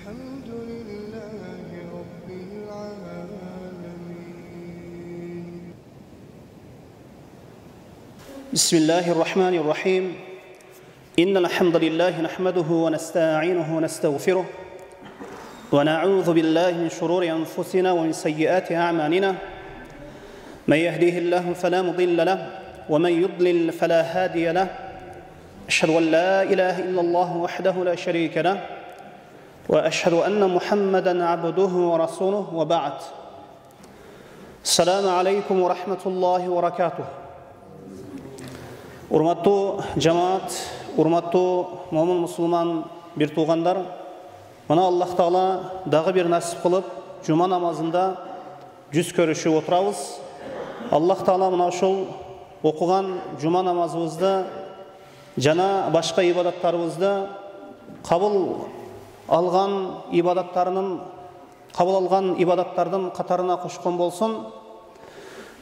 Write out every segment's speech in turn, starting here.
الحمد لله رب العالمين. بسم الله الرحمن الرحيم. إن الحمد لله نحمده ونستعينه ونستغفره ونعوذ بالله من شرور أنفسنا ومن سيئات أعمالنا. من يهديه الله فلا مضل له ومن يضلل فلا هادي له. أشهد أن لا إله إلا الله وحده لا شريك له وأشهد أن محمدا عبده ورسوله وبعد. السلام عليكم ورحمة الله وبركاته. Урматтуу жамаат, урматтуу момун мусулман бир туугандар, мына Аллах Таала дагы бир насип кылып, жума намазында жүз көрүшүп отурабыз. Аллах Таала мына ушул окуган жума намазыбызды жана башка ибадаттарыбызды кабыл алган ибадаттардын катарына кошкон болсун.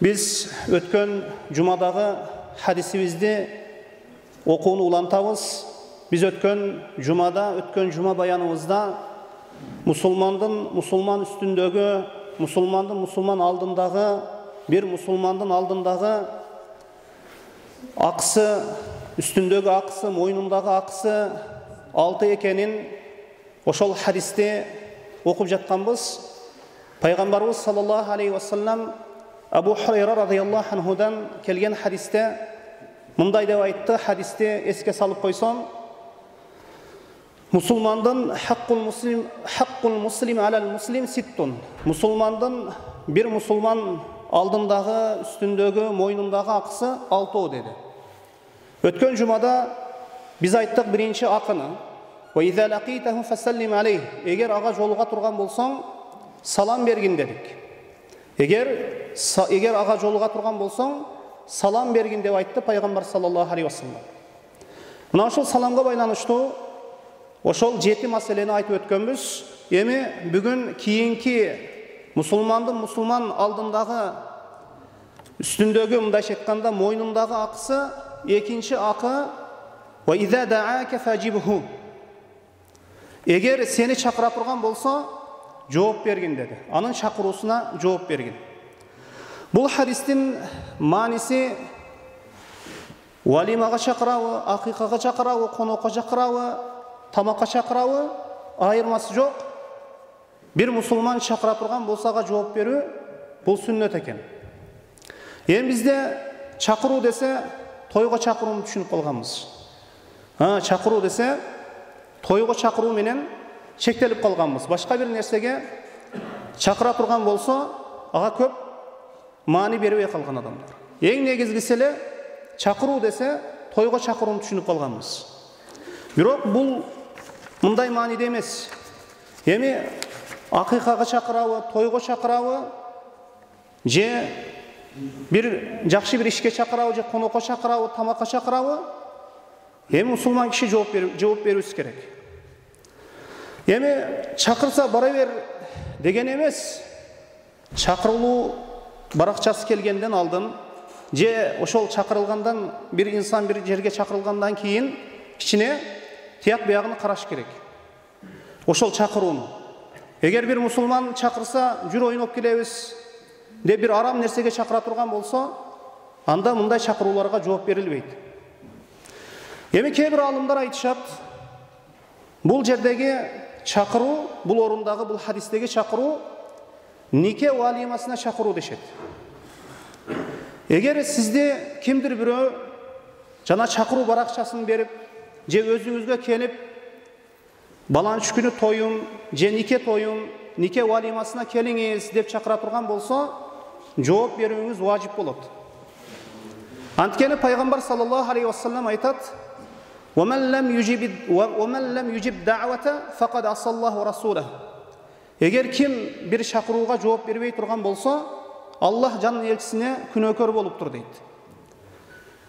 Биз өткөн жумадагы хадисибизди окууну улантабыз. Биз өткөн жума баяныбызда мусулман үстүндөгү, мусулман алдындагы, бир мусулмандын алдындагы аксы, үстүндөгү аксы, мойнундагы аксы алты экенин ошол хадисте окуп жатканбыз. Пайгамбарыбыз саллаллаху алейхи ва саллям Абу Хурайра радыйаллаху анхудан келген хадисте мындай деп айтты. Хадисте эске салып койсом, мусулмандын хаккул муслим алал муслим ситтун. Мусулмандын бир мусулман алдындагы, үстүндөгү, мойнундагы аксы 6 деди. Өткөн жумада биз айттык биринчи акыны ва иза лакитаху фасаллим алейх. Эгер ага жолуга турган болсоң, салам бергин дедик. Эгер ага жолуга турган болсоң, салам бергин деп айтты пайгамбар саллаллаху алейхи ва саллям. Мына ошол саламга байланыштуу ошол 7 маселени айтып өткөнбүз. Эми бүгүн кийинки мусулман алдындагы, үстүндөгү, мындайча айтканда мойнундагы аксы, экинчи акы ва иза даака фажибху. Эгер сени чакыра турган болсо, жооп бергин деди. Анын чакыруусуна жооп бергин. Бул хадистин мааниси валимага чакырабы, акыйкага чакырабы, конокко чакырабы, тамакка чакырабы айырмасы жок. Бир мусулман чакыра турган болсо ага жооп берүү бул сүннөт экен. Эми бизде чакыруу десе тойго чакырууну түшүнүп калганбыз. Чакыруу десе тойго чакыруу менен чектелип калганбыз. Башка бир нерсеге чакыра турган болсо ага көп маани бербей калган адамдар. Эң негизгиси эле чакыруу десе тойго чакырууну түшүнүп калганбыз. Бирок бул мындай мааниде эмес. Эми акыйкага чакырабы, тойго чакырабы, же бир жакшы бир ишке чакырабы, же конокко чакырабы, тамакка чакырабы, эми мусулман киши жооп берүүсү керек. Эми чакырса бара бер деген эмес. Чакырылуу баракчасы келгенден алдын, же ошол чакырылгандан бир инсан бир жерге чакырылгандан кийин кичине тияк биягын караш керек. Ошол чакырууну. Эгер бир мусулман чакырса, жүр ойноп келебиз деп бир арам нерсеге чакыра турган болсо, анда мындай чакырууларга жооп берилбейт. Эми кээ бир алымдар айтышат, бул жердеги чакыруу, бул орундагы, бул хадистеги чакыруу нике валимасына чакыруу дешет. Эгер сизде кимдир бирөө жана чакыруу баракчасын берип, же өзүңүзгө келип, баланчы күнү тоюм, же нике тоюм, нике валимасына келиңиз деп чакыра турган болсо, жооп берүүңүз важип болот. Анткени пайгамбар саллаллаху алейхи ва саллям айтат: "Ваман лам южиб да'вата фақад асаллаху расулах." Эгер ким бир чакырууга жооп бербей турган болсо, Аллах жанын элчисине күнөөкөр болуптур дейт.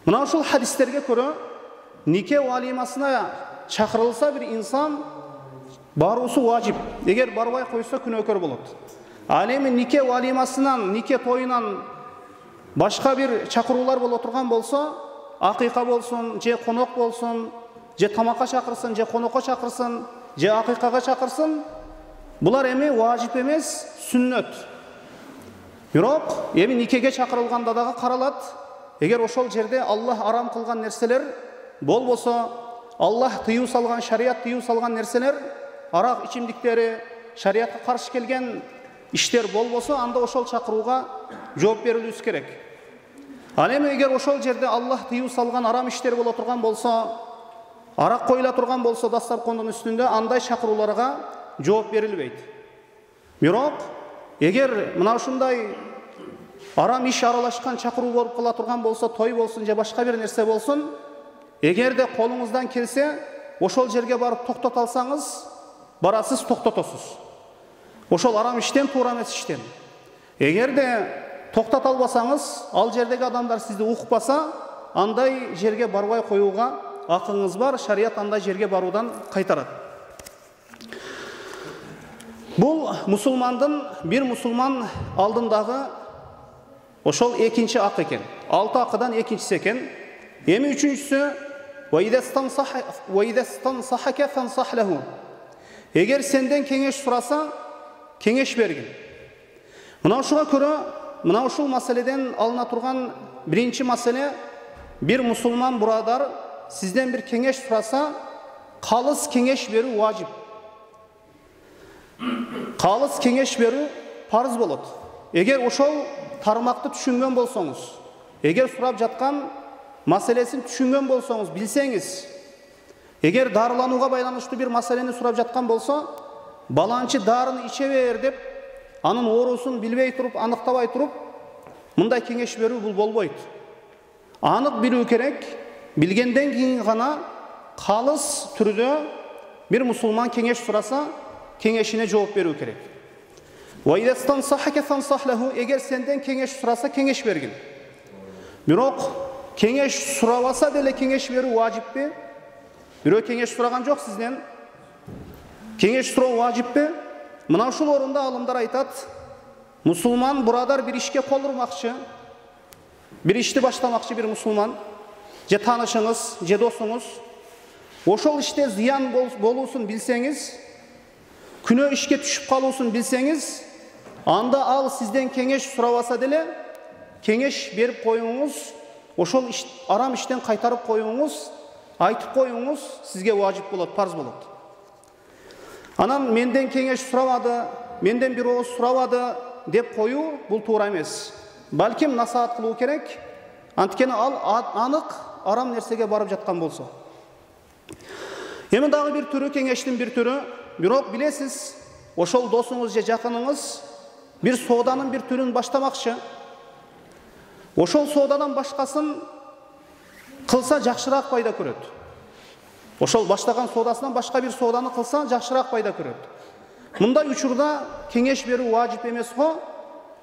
Мына ушул хадистерге көрө, нике валимасына чакырылса бир инсан баруусу важип. Эгер барбай койсо күнөөкөр болот. Ал эми нике валимасынан, нике тоюнан башка бир чакыруулар боло турган болсо, акыйка болсун, же конок болсун, же тамакка чакырсын, же конокко чакырсын, же акыйкага чакырсын, Bular эми важип эмес, сүннөт. Бирок эми никеге чакырылганда дагы каралат. Эгер ошол жерде Аллах арам кылган нерселер болбосо, Аллах тыюу салган, шарият тыюу салган нерселер, арак ичимдиктери, шариятка каршы келген иштер болбосо, анда ошол чакырууга жооп берилүүсү керек. Ал эми эгер ошол жерде Аллах тыюу салган арам иштер боло турган болсо, арак коюла турган болсо дастаркондун үстүндө, андай чакырууларга жооп берилбейт. Бирок эгер мына ушундай арам иш аралашкан чакыруу болуп кала турган болсо, той болсун же башка бир нерсе болсун, эгерде колуңуздан келсе, ошол жерге барып токтото алсаңыз, барасыз, токтотосуз. Ошол арам иштен, туура эмес иштен. Эгерде токтото албасаңыз, ал жердеги адамдар сизди укпаса, андай жерге барбай коюуга акыңыз бар, шарият андай жерге баруудан кайтарат. Бул мусулмандын, бир мусулман алдындагы ошол экинчи ак экен. 6 акыдан экинчиси экен. Эми үчүнчүсү эгер сенден кеңеш сураса, кеңеш бергин. Мына ушуга көрө, мына ушул маселеден алына турган биринчи маселе, бир мусулман бурадар сизден бир кеңеш сураса, калыс кеңеш берүү важип. Калыс кеңеш берүү парыз болот. Эгер ошол тармакты түшүнгөн болсоңуз, эгер сурап жаткан маселесин түшүнгөн болсоңуз, билсеңиз, эгер дарыланууга байланыштуу бир маселени сурап жаткан болсо, баланчы дарыны иче бер деп, анын оорусун билбей туруп, аныктабай туруп, мындай кеңеш берүү бул болбойт. Анык билүү керек, билгенден кийин гана калыс түрдө бир мусулман кеңеш сураса, кеңешине жооп берүү керек. Эгер сенден кеңеш сураса, кеңеш бергин. Бирок кеңеш сурабаса деле кеңеш берүү важиппи? Бирөө кеңеш сураган жок сизден. Кеңеш суроо важиппи? Мына ушул орунда алымдар айтат, мусулман бурадар бир ишке кол урмакчы, бир ишти баштамакчы бир мусулман, же таанышыңыз, же досуңуз, ошол иште зыян болуусун билсеңиз, күнөө ишке түшүп калуусун билсеңиз, анда ал сизден кеңеш сурабаса деле, кеңеш берип коюңуз, ошол арам иштен кайтарып коюңуз, айтып коюңуз сизге важип болот, парз болот. Анан менден кеңеш сурабады, менден бир ооз сурабады деп коюу бул туура эмес. Балким насаат кылуу керек, анткени ал анык арам нерсеге барып жаткан болсо. Эми дагы бир түрү, кеңештин бир түрү, бирок билесиз, ошол досуңуз же жакыныңыз бир сооданын бир түрүн баштамакчы. Ошол соодадан башкасын кылса жакшыраак пайда көрөт. Ошол баштаган соодасынан башка бир сооданы кылса жакшыраак пайда көрөт. Мындай учурда кеңеш берүү важип эмес го,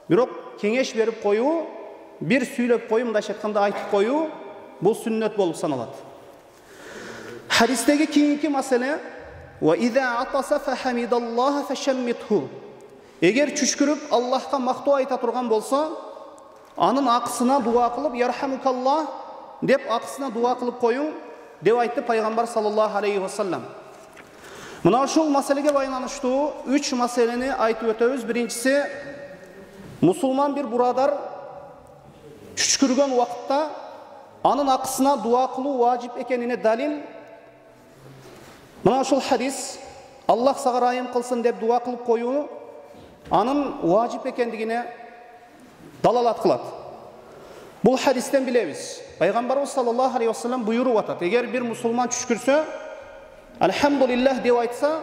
бирок кеңеш берип коюу, бир сүйлөп коюу, мындайча айтканда айтып коюу, бул сүннөт болуп саналат. Хадистеги кийинки маселе, эгер чүчкүрүп Аллахка мактоо айта турган болсо, анын акысына дуа кылып, ярхамукаллах деп акысына дуа кылып коюң деп айтты пайгамбар саллаллаху алейхи вассалам. Мына ушул маселеге байланыштуу 3 маселени айтып өтөбүз. Биринчиси, мусулман бир бурадар чүчкүргөн убакытта анын акысына дуа кылуу важип экенине далил. Мына ушул хадис, Аллах сага райым кылсын деп дуа кылып коюу анын важип экендигине далалат кылат. Бул хадистен билебиз. Пайгамбарыбыз саллаллаху алейхи вассалам буйруп атат. Эгер бир мусулман чүчкүрсө, алхамдулиллах деп айтса,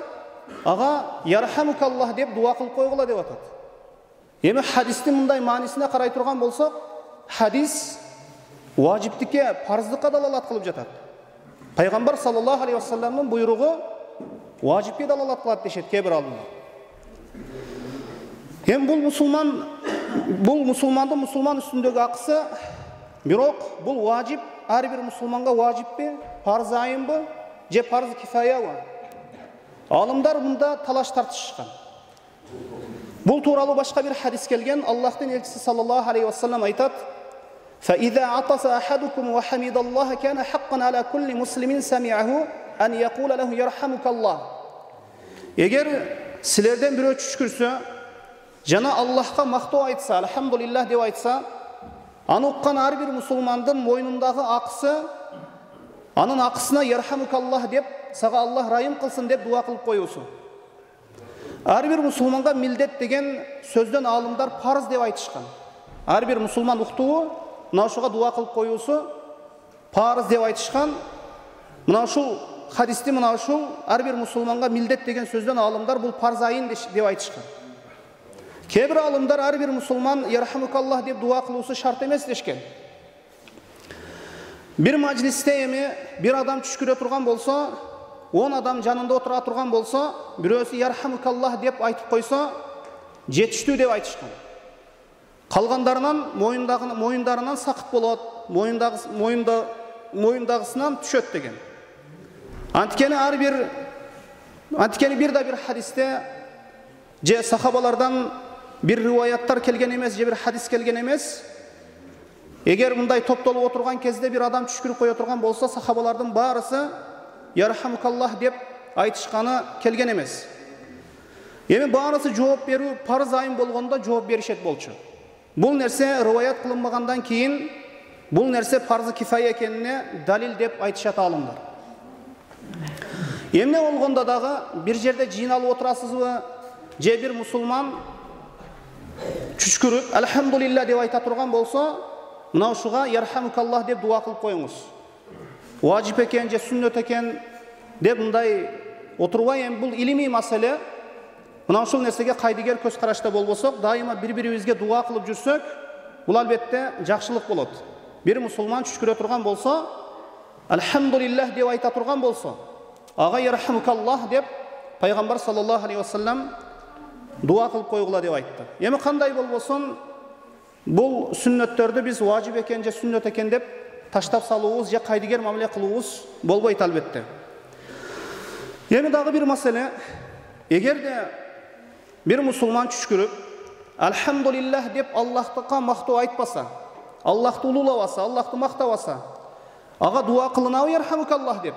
ага ярхамукаллах деп дуа кылып койгула деп атат. Эми хадистин мындай маанисине карай турган болсок, хадис важиптикке, парыздыкка далалат кылып жатат. Пайгамбар саллаллаху алейхи вассаламдын буйругу важипке далалат кылат дешет кээ бир алымдар. Эми бул мусулмандын мусулман үстүндөгү акысы, бирок бул важип ар бир мусулманга важиппи, парз айынбы, же парз кифаябы? Алымдар мында талаш тартышкан. Бул тууралуу башка бир хадис келген. Аллахтын элчиси саллаллаху алейхи вассалам айтат: "Фаиза атаса ахадукум ва хамидаллаха кана хаккан ала кулли муслимин сами'аху ан якула лаху ярхамукаллах." Эгер сілерден біреу түшкірсе, жана Аллахқа мақтау айтса, алхамдулиллах деп айтса, аны ұққан әрбір мұсылмандың мойнындағы ақысы, анын ақысына ярхамукаллах деп, саға Аллах райым қылсын деп дуа қылып қойусы. Әрбір мұсылманға милдет деген сөзден алымдар парыз деп айтышқан. Әрбір мұсылман ұқтуы, мынашуға дуа қылып қойусы парыз деп айтышқан. Мынашул хадисте мынашул әрбір мұсылманға милдет деген сөзден алымдар бұл парыз айын деп айтышқан. Кейбір алымдар әрбір мұсылман ярхамукаллах деп дуа қылусы шарт емес дешкен. Bir majlisте эми bir адам түшкіре тұрған болса, 10 адам жанында отыра тұрған болса, біреусі ярхамукаллах деп айтып қойса, жетіштүү деп айтышқан. Қалғандарынан мойындарынан сақыт болады, мойындағысынан түшөт деген. Анткени bir хадисте же сахабалардан bir риваяттар келген емес, же bir хадис келген емес. Егер мындай топтолуп отырған кезде bir адам түшкіріп қоя тұрған болса, сахабалардың барысы ярхамукаллах деп айтышқаны келген емес. Эми барысы жооп берүү парыз айын болгондо жооп беришет болчу. Бул нерсе риваят кылынбагандан кийин бул нерсе парзы кифая экенине далил деп айтышат алымдар. Эмне болгондо дагы bir жерде жыйналып отурасызбы, же bir мусулман түшкүрүп алхамдулиллах деп айта турган болсо, мына ушуга ярхамукаллах деп дуа кылып коюңуз. Важип экен же сүннөт экен деп мындай отурбай, эми бул илимий маселе. Мына ушул нерсеге кайдыгер көз карашта болбосок, дайыма бири-бирибизге дуа кылып жүрсөк, бул албетте жакшылык болот. Bir мусулман түшкүрө турган болсо, алхамдулиллах деп айта турган болсо, ага ярхамукаллах деп пайгамбар саллаллаху алейхи вассалам дуа кылып койгула деп айтты. Эми кандай болбосун, бул сүннөттөрдү биз важип экен же сүннөт экен деп таштап салуубуз же кайдыгер мамиле кылуубуз болбойт албетте. Эми дагы bir маселе, эгерде bir мусулман түшкүрүп алхамдулиллах деп Аллахтыкка мактоо айтпаса, Аллахты улуулабаса, Аллахты мактабаса, ага дуа кылынабы ярхамукаллах деп?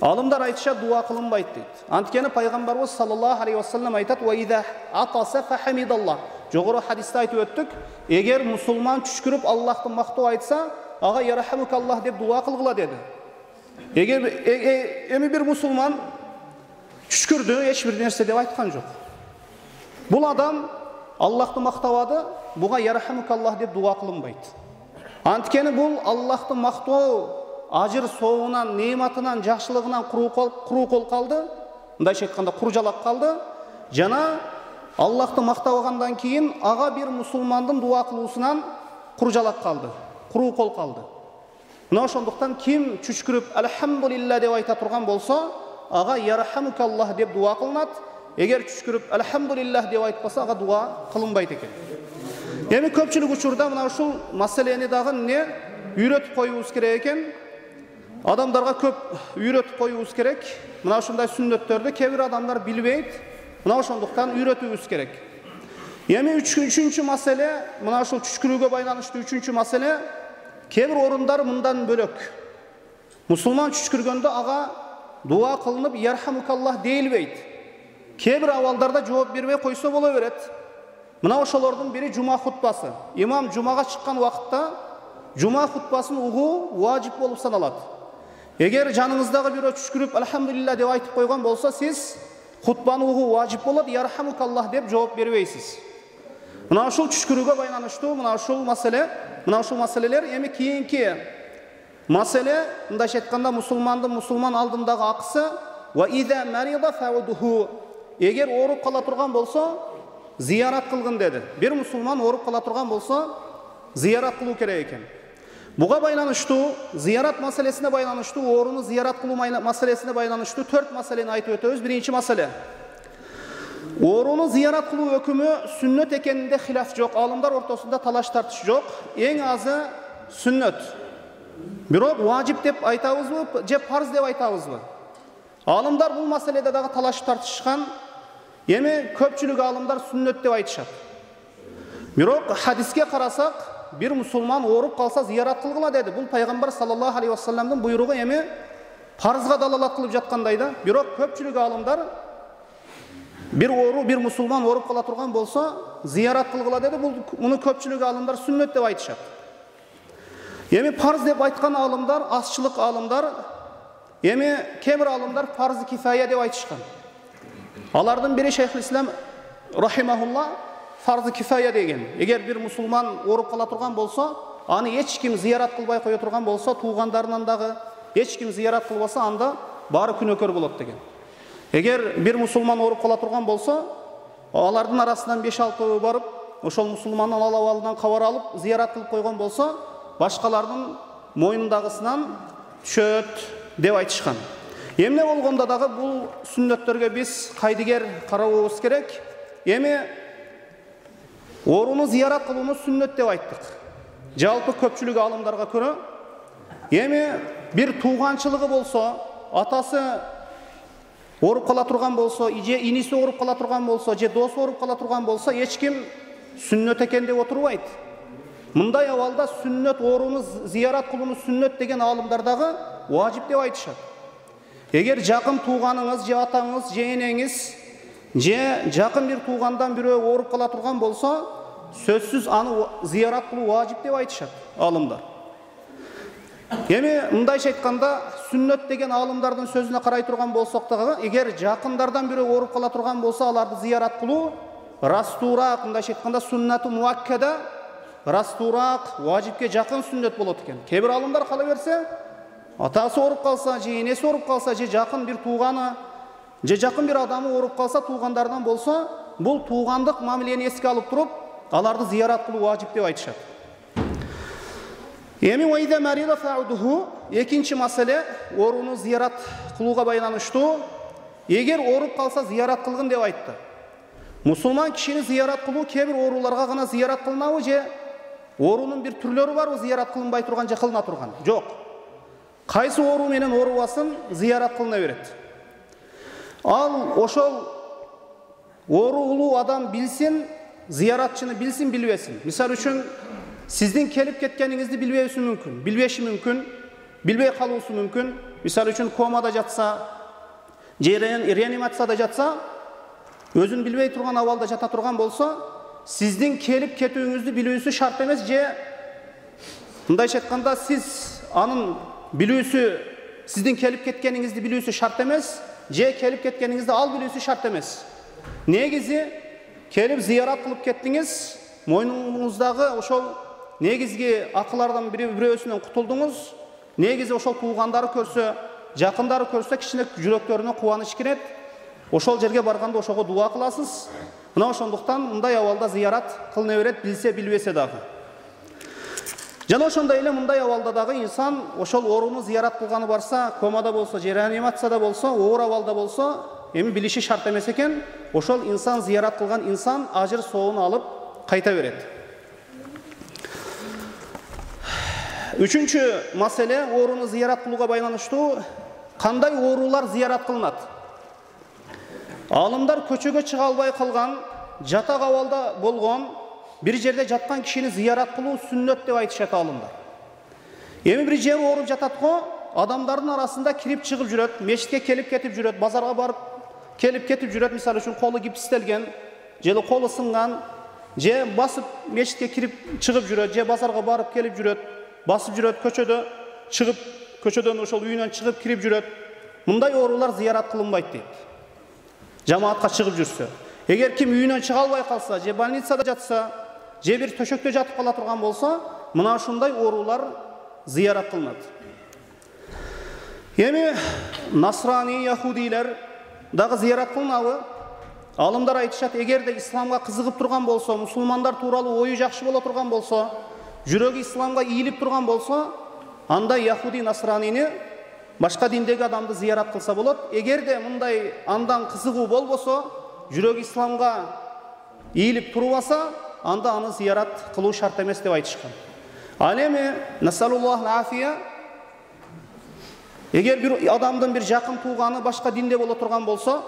Алымдар айтышат, дуа кылынбайт дейт. Анткени пайгамбарыбыз саллаллаху алейхи вассалам айтат: "Ва иза атаса фахамидаллах". Жогору хадисте айтып өттүк, эгер мусулман түшкүрүп Аллахты мактоо айтса, ага ярхамукаллах деп дуа кылгыла деди. Эгер эми bir мусулман түшкүрдү, эч бир нерсе деп айткан жок. Бул адам Аллахты мактабады, буга ярхамукаллах деп дуа кылынбайт. Анткени бул Аллахты мактоо ажыр соогунан, неъматынан, жакшылыгынан куру кол калды, мындайча айтканда кур жалак калды. Жана Аллахты мактабагандан кийин ага bir мусулмандын дуа кылуусунан кур жалак калды, куру кол калды. Мына ошондуктан ким түшкүрүп алхамдулиллах деп айта турган болсо, ага ярхамукаллах деп дуа кылынат. Эгер түшкүрүп алхамдулиллах деп айтпаса, ага дуа кылынбайт экен. Эми көпчүлүк учурда мына ушул маселени дагы эмне үйрөтүп коюубуз керек экен. Адамдарга көп үйрөтүп коюубуз керек. Мына ушундай сүннөттөрдү кээ бир адамдар билбейт. Мына ошондуктан үйрөтүүбүз керек. Эми үчүнчү маселе, мына ушул түшкүрүүгө байланыштуу үчүнчү маселе, кээ бир орундар мындан бөлөк. Мусулман түшкүргөндө ага дуа кылынып ярхамукаллах дейилбейт. Кээ бир абалдарда жооп бербей койсо боло берет. Мына ошолордун бири жума хутбасы. Имам жумага чыккан убакытта жума хутбасын угуу важип болуп саналат. Эгер жаныңыздагы бирөө түшкүрүп алхамдулиллах деп айтып койгон болсо, сиз хутбаны угуу важип болот, ярхамукаллах деп жооп бербейсиз. Мына ушул түшкүрүүгө байланыштуу мына ушул маселелер эми кийинки маселе, мындайча айтканда мусулман алдындагы акысы ва иза марида фаудуху. Эгер ооруп кала турган болсо, зиярат кылгын деди. Bir мусулман ооруп кала турган болсо, зиярат кылуу керек экен. Буга байланыштуу, зиярат маселесине байланыштуу, ооруну зиярат кылуу маселесине байланыштуу 4 маселени айтып өтөбүз. Биринчи маселе. Ооруну зиярат кылуу өкүмү сүннөт экенинде хилаф жок, алымдар ортосунда талаш тартыш жок. Эң азы сүннөт. Бирок важип деп айтабызбы, же парыз деп айтабызбы? Алымдар бул маселеде дагы талаш тартышкан. Эми көпчүлүк алымдар сүннөт деп айтышат. Бирок хадиске карасак, bir мусулман ооруп калса зиярат кылгыла деди. Бул пайгамбар саллаллаху алейхи вассаламдын буйругу эми парызга далалат кылып жаткандай да. Бирок көпчүлүк алымдар Bir oru, bir musulman orup kala turgan bolsa, ziyarat kılgıla dedi. Bunu köpçülük alımlar sünnet dep aytышат. Эми парыз деп айткан алымдар, азчылык алымдар, эми кемир алымдар парыз кифая деп айтышкан. Алардын бири Шейхул Ислам рахимахулла farz-ı kifaya деген. Егер bir musulman orup kala turgan bolsa, аны eç kim ziyarat kılbay koya turgan bolsa, tuğandarынан дагы eç kim ziyarat kılbasa anda bari күнөкөр болот деген. Егер bir musulman orup kala turgan bolsa, алардын арасынан 5-6 барып, ошол musulmandan алабалынан кабар алып, ziyarat кылып койгон болса, башкалардын мойнундагысынан түшөт деп айтышкан. Эмне болгондо дагы бул сүннөттөргө биз кайдыгер карабыбыз керек. Эми оруну зиярат кылууну сүннөт деп айттык. Жалпы көпчүлүк алымдарга көрө, эми бир тууганчылыгы болсо, атасы оруп кала турган болсо, же иниси оруп кала турган болсо, же досу оруп кала турган болсо, эч ким сүннөт экен деп отурбайт. Мындай абалда сүннөт оруну зиярат кылууну сүннөт деген алымдар дагы важип деп айтышат. Эгер жакын тууганыңыз, же атаңыз, же энеңиз, же жакын бир туугандан бирөө оруп кала турган болсо, сөзсүз аны зиярат кылуу важип деп айтышат алымдар. Эми мындайча айтканда, сүннөт деген алымдардын сөзүнө карай турган болсок дагы, эгер жакындардан бирөө оруп кала турган болсо, аларды зиярат кылуу растуураак, мындайча айтканда сүннату муаккада, растуураак, важипке жакын сүннөт болот экен. Кээ бир алымдар кала берсе, атасы оруп калса, же энеси оруп калса, же жакын бир тууганы, же жакын бир адамы оруп калса, туугандардан болсо, бул туугандык мамилени эске алып туруп, аларды зиярат кылуу важип деп айтышат. Эми вайда марида фаудуху, экинчи маселе оруну зиярат кылууга байланыштуу. Эгер оруп калса зиярат кылгын деп айтты. Мусулман кишини зиярат кылуу кээ бир ооруларга гана зиярат кылынабы, же орунун бир түрлөрү барбы зиярат кылынбай турган же кылына турган? Жок. Кайсы оору менен оорубасын зиярат кылына берет. Ал ошол оорулуу адам билсин, зияратчыны билсин, билбесин. Мисалы үчүн сиздин келип кеткениңизди билбеши мүмкүн, билбей калуусу мүмкүн. Мисалы үчүн комада жатса, же реанимацияда жатса, өзүн билбей турган абалда жата турган болсо, сиздин келип кетүүңүздү билүүсү шарт эмес, же мындайча айтканда сиз анын билүүсү, сиздин келип кеткениңизди билүүсү шарт эмес, же келип кеткениңизди ал билүүсү шарт эмес. Негизи келип зиярат кылып кеттиңиз, мойнуңуздагы ошол негизги акылардан бирөөсүнөн кутулдуңуз. Негизи ошол туугандары көрсө, жакындары көрсө, кичине жүрөктөрүнө кубаныч кирет. Ошол жерге барганда ошого дуа кыласыз. Мына ошондуктан мындай абалда зиярат кылына берет, билсе билбесе дагы. Жана ошондой эле мындай абалда дагы инсан ошол оруну зиярат кылганы барса, комада болсо, же реанимацияда болсо, оор абалда болсо, эми билиши шарт эмес экен. Ошол инсан зиярат кылган инсан ажыр соогун алып кайта берет. Үчүнчү маселе оруну зиярат кылууга байланыштуу, кандай оорулар зиярат кылынат? Алымдар көчөгө чыга албай калган, жатак абалда болгон, бир жерде жаткан кишини зиярат кылуу сүннөт деп айтышат алымдар. Эми бир жер ооруп жатат го, адамдардын арасында кирип чыгып жүрөт, мешитке келип кетип жүрөт, базарга барып келип кетип жүрөт. Мисалы үчүн колу гипстелген, же колу сынган, же басып мешитке кирип чыгып жүрөт, же базарга барып келип жүрөт, басып жүрөт, көчөдө чыгып, көчөдөн ошол үйүнөн чыгып кирип жүрөт. Мындай оорулар зиярат кылынбайт дейт. Жамаатка чыгып жүрсө. Эгер ким үйүнөн чыга албай калса, же больницада жатса, же бир төшөктө жатып кала турган болсо, мына ушундай оорулар зиярат кылынат. Эми насрани, яхудилер дагы зиярат кылынабы? Алымдар айтышат, эгерде исламга кызыгып турган болсо, мусулмандар тууралуу ою жакшы боло турган болсо, жүрөгү исламга ийилип турган болсо, анда яхуди, насранини, башка диндеги адамды зиярат кылса болот. Эгерде мындай андан кызыгуу болбосо, жүрөгү исламга ийилип турбаса, анда аны зиярат кылуу шарт эмес деп айтышкан. Ал эми насаллаллаху афия, эгер бир адамдын бир жакын тууганы башка динде боло турган болсо,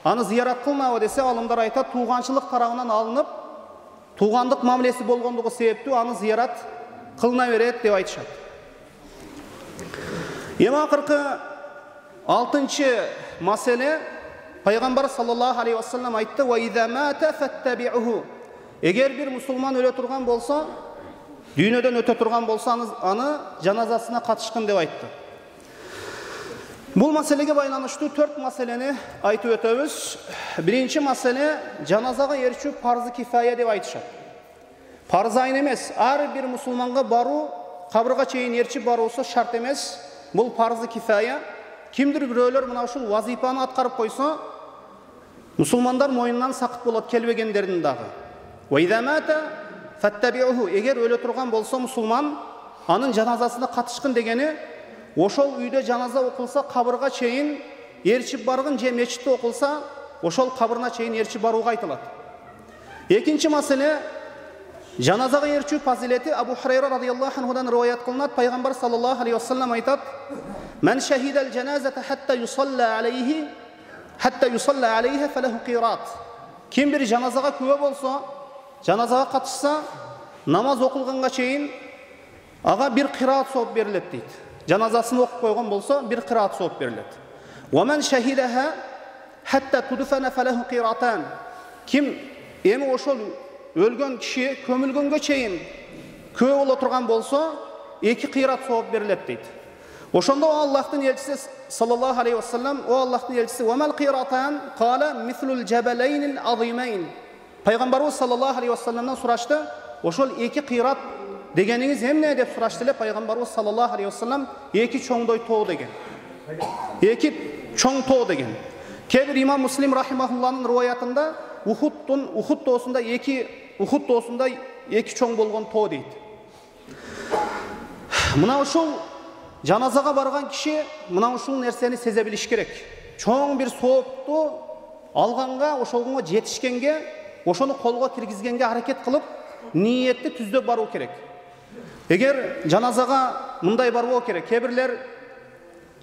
аны зиярат кылынабы десе, алымдар айтат, тууганчылык тарабынан алынып, туугандык мамилеси болгондугу себептүү аны зиярат кылына берет деп айтышат. Эми акыркы 6-маселе Пайғамбар саллаллаху алейхи вассалам айтты: "Ва иза мата фаттаби'уху." Егер bir мұсылман өле тұрған болса, дүйнеден өте тұрған болсаңыз, аны жаназасына қатышқын деп айтты. Бұл мәселеге байланышты 4 мәселені айтып өтеміз. Birinci мәселе, жаназаға ерчу парзы кифая деп айтышады. Парыз айын емес, әр bir мұсылманға бару, қабырға чейін ерчіп барусы шарт емес. Бұл парзы кифая. Kimdir біреулер мына ушул вазифаны атқарып қойса, мұсылмандар мойнынан сақыт болады келбегендердің дағы. Егер өле тұрған болса мұсылман, анын жаназасына қатышқын дегені, ошол үйде жаназа оқылса, қабырға чейін ерчіп барғын, же мешітте оқылса, ошол қабырына чейін ерчіп баруға айтылады. Екінші мәселе, жаназаға ерчүү фазилети Абу Хурайра радияллаху анхудан риwayat кылынат. Пайғамбар саллаллаху алейхи вассалам айтат: "Мен шахидал жаназата хатта юсалла алейха фалаху қират." Ким bir жаназаға куә болса, жаназаға қатысса, намаз оқылғанға чейін аға bir қираат сауап беріледі дейді. Жаназасын оқып қойған болса, bir қираат сауап беріледі. "Ва мен шахидаха хатта tudfana falahu qiratan." Ким эми ошол өлгөн киши көмүлгөнгө чейин көө боло турган болсо, 2 кыйрат сауап берилет дейт. Ошондо Аллахтын элчиси саллаллаху алейхи вассалам, о Аллахтын элчиси, "Ва мал қиратан?" Кала мислул жабалайнил азимайн. Пайгамбарыбыз саллаллаху алейхи вассаламдан сурашты, ошол 2 кыйрат дегениңиз эмне деп сурашты эле. Пайгамбарыбыз саллаллаху алейхи вассалам 2 чоңдой тоо деген. 2 чоң тоо деген. Кебир имам Муслим рахимахуллахнын риwayatында Ухуд тоосунда 2 чоң болгон тоо дейт. Мына ушул жаназаға барған киши мына ушул нерсени сезе билиш керек. Чоң bir соопту алганга, ошолго жетишкенге, ошону колго киргизгенге аракет кылып, ниетти түздөп баруу керек. Эгер жаназаға мындай барбоо керек. Кебирлер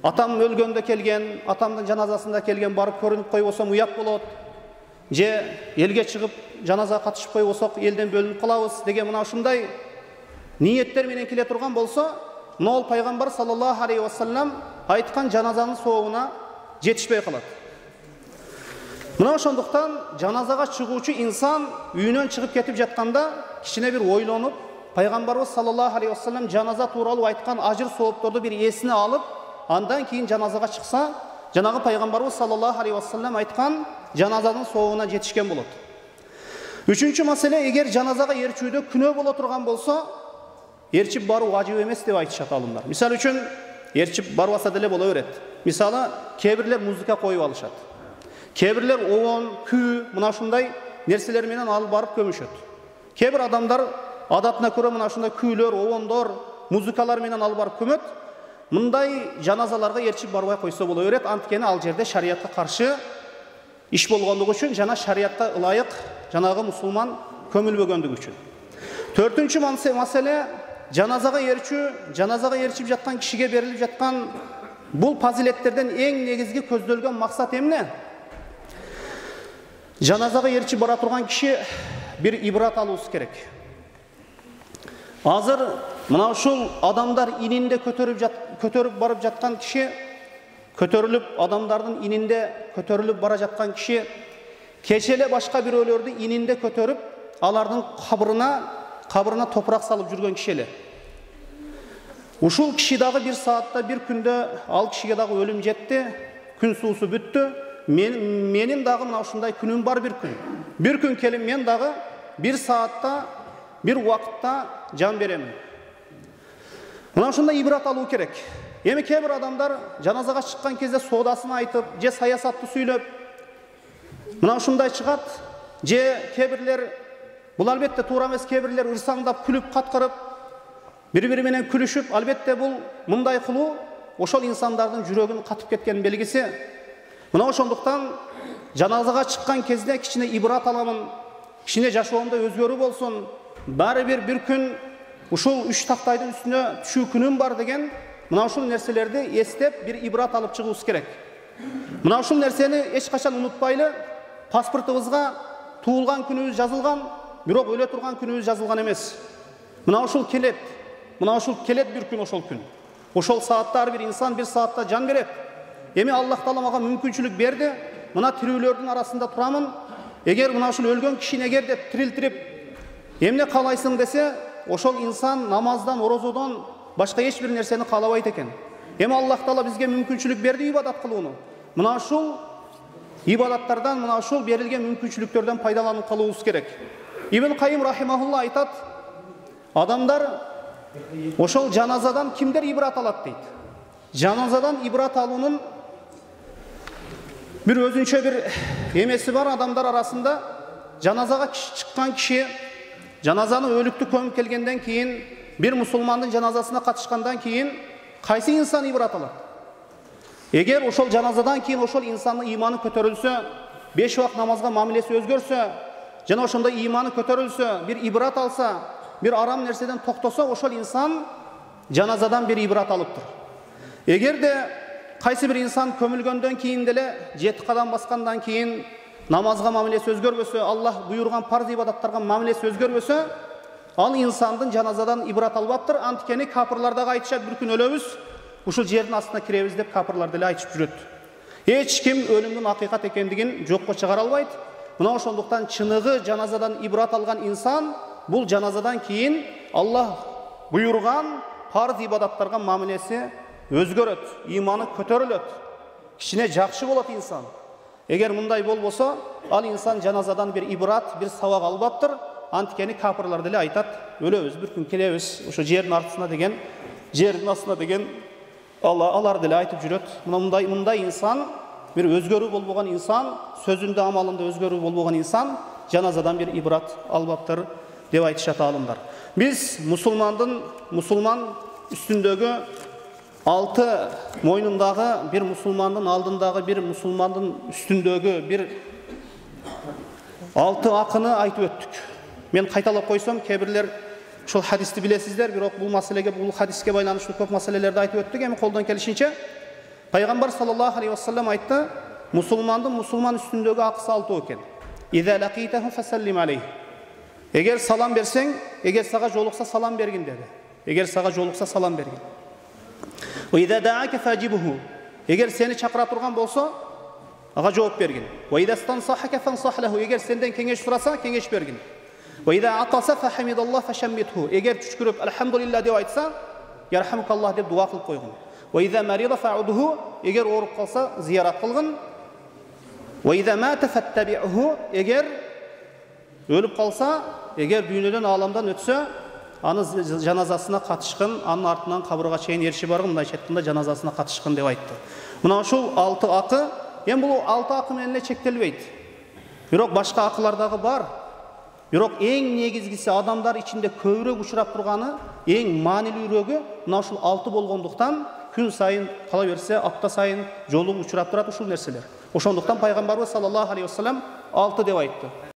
атам өлгөндө келген, атамдын жаназасында келген, барып көрүнүп койбосом уят болот. Же елге чыгып жаназаға катышып койбосок элден бөлүнүп калабыз деген мына ушундай ниеттер менен келе турган болсо, нол пайгамбар саллаллаху алейхи вассалам айткан жаназанын соогуна жетишпей калат. Мына ошондуктан жаназаға чыгуучу инсан үйүнөн чыгып кетип жатканда кичине bir ойлонуп, пайгамбарыбыз саллаллаху алейхи вассалам жаназа тууралуу айткан ажыр соопторду bir эсине алып, андан кийин жаназаға чыкса, жанагы пайгамбарыбыз саллаллаху алейхи вассалам айткан жаназанын соогуна жетишкен болот. Үчүнчү маселе, эгер жаназаға эрчүүдө күнөө боло турган болсо, эрчип баруу важип эмес деп айтышат алымдар. Мисалы үчүн эрчип барбаса деле боло берет. Мисалы, кебирлер музыка коюп алышат. Кебирлер оон, күү, мына ушундай нерселер менен алып барып көмүшөт. Кебир адамдар адатына көрө мына ушундай күүлөр, оондор, музыкалар менен алып барып көмөт. Мындай жаназаларга эрчип барбай койсо боло берет. Анткени ал жерде шариятка каршы иш болгондугу үчүн, жана шариятка ылайык жанагы мусулман көмүлбөгөндүгү үчүн. Төртүнчү маселе, жаназаға ерчип жатқан кишиге берилип жатқан бул фазилеттерден эң негизги көздөлгөн максат эмне? Жаназаға ерчип бара турган киши bir ибрат алуусу керек. Азыр мына ушул адамдар ининде көтөрүп барып жаткан киши, адамдардын ининде көтөрүлүп бара жаткан киши, кечеле башка бирөөлөрдү ининде көтөрүп, алардын кабырына топурак салып жүргөн киши эле. Ушул киши дагы bir саатта, bir күндө ал кишиге дагы өлүм жетти, күн суусу бүттү. Менин дагы мына ушундай күнүм бар bir күн. Bir күн келип мен дагы bir саатта, bir убакытта жан беремин. Мына ушундай ибрат алуу керек. Эми кээ-бир адамдар жаназага чыккан кезде соодасын айтып, же саясатты сүйлөп, мына ушундай чыгат, же кээ-бирлер, бул албетте туура эмес, кээ-бирлер ырсаңдап, күлүп, каткырып, бири-бири менен күлүшүп, албетте бул мындай кылуу ошол инсандардын жүрөгүн катып кеткен белгиси. Мына ошондуктан жаназага чыккан кезде кичине ибрат аламын, кичине жашоомдо өзгөрүү болсун, баары бир күн ушул 3 тактайдын үстүнө түшүү күнүм бар деген, мына ушул нерселерди эстеп, bir ибрат алып чыгуубуз керек. Мына ушул нерсени эч качан унутпайлы. Паспортубузга туулган күнүбүз жазылган, бирок өлө турган күнүбүз жазылган эмес. Мына ушул келет bir күн, ошол күн. Ошол саатта ар бир инсан bir саатта жан берет. Эми Аллах Таала мага мүмкүнчүлүк берди. мына тирүүлөрдүн арасында турамын. Эгер мына ушул өлгөн кишини эгер деп тирилтирип эмне каалайсың десе, ошол инсан намаздан, орозодон башка эч бир нерсени каалабайт экен. Эми Аллах Таала бизге мүмкүнчүлүк берди ибадат кылууну. Мына ушул ибадаттардан, мына ушул берилген мүмкүнчүлүктөрдөн пайдаланып калуубуз керек. Ибн Кайым рахимахулла айтат, адамдар ошол жаназадан кимдер ибрат алат дейт. Жаназадан ибрат алуунун bir özünчө bir эмеси бар адамдар арасында. Жаназага чыккан киши, жаназаны өлүктү көмүп келгенден кийин, bir мусулмандын жаназасына катышкандан кийин кайсы инсан ибрат алат? Эгер ошол жаназадан кийин ошол инсандын ыйманы көтөрүлсө, 5 убак намазга мамилеси өзгөрсө, жана ошондой ыйманы көтөрүлсө, bir ибрат алса, bir арам нерседен токтосо, ошол инсан жаназадан bir ибрат алыптыр. Эгерде кайсы бир инсан көмүлгөндөн кийин деле 7 кадам баскандан кийин намазга мамилеси өзгөрбөсө, Аллах буйруган парз ибадаттарга мамилеси өзгөрбөсө, ал инсандын жаназадан ибрат албаптыр. Анткени капырлар дагы айтышат, bir күн өлөбүз, ушул жердин астына киребиз деп капырлар деле айтып жүрөт. Эч ким өлүмдүн акыйкат экендигин жокко чыгара албайт. Мына ошондуктан чыныгы жаназадан ибрат алган инсан бул жаназадан кийин Аллах буйруган парз ибадаттарга мамилеси өзгөрөт, ыйманы көтөрүлөт, кичине жакшы болот инсан. Эгер мындай болбосо, ал инсан жаназадан bir ибрат, bir сабак албаптыр. Анткени капырлар деле айтат, өлөбүз, bir күн келебиз, ошо жердин артына деген, жердин астына деген алар деле айтып жүрөт. Мындай инсан, bir өзгөрүү болбогон инсан, сөзүндө, амалында өзгөрүү болбогон инсан жаназадан bir ибрат албаптыр деп айтышат алымдар. Биз мусулман үстүндөгү 6 мойнундагы bir мусулмандын алдындагы bir мусулмандын үстүндөгү bir 6 акыны айтып өттүк. Мен кайталап койсом, кебирлер ушул хадисти билесиздер, бирок бул маселеге, бул хадиске байланыштуу көп маселелерди айтып өттүк. Эми колдон келишинче Пайгамбар саллаллаху алейхи вассалам айтты, мусулмандын мусулман үстүндөгү акысы 6 экен. Иза лакитаху фасаллим алейх. Эгер салам берсең, эгер сага жолукса салам бергин деди. Эгер сага жолукса салам бергин. Ва иза даака фажибуху. Эгер сени чакыра турган болсо, ага жооп бергин. Ва иза стансахака фансах лаху. Эгер сенден кеңеш сураса, кеңеш бергин. Ва иза атаса фахамидаллах фашаммитху. Эгер түшкүрүп алхамдулилlah деп айтса, ярхамукаллах деп дуа кылып койгун. Ва иза марида фаудуху. Эгер ооруп калса, зиярат кылгын. Ва иза мата фаттабиху. Эгер өлүп калса, эгер дүйнөдөн, аламдан өтсө, аны жаназасына катышкын, анын артынан кабырга чейин ерши баргын, мындай айтканда жаназасына катышкын деп айтты. Мына ушул 6 акы, эми бул 6 акы менен эле чектелбейт. Бирок башка акылар дагы бар. Бирок эң негизгиси, адамдар ичинде көбүрөөк учурап турганы, эң маанилүүрөгү мына ушул 6 болгондуктан күн сайын кала берсе, апта сайын жолугуп учурап турат ушул нерселер. Ошондуктан Пайгамбарыбыз саллаллаху алейхи вассалам 6 деп айтты.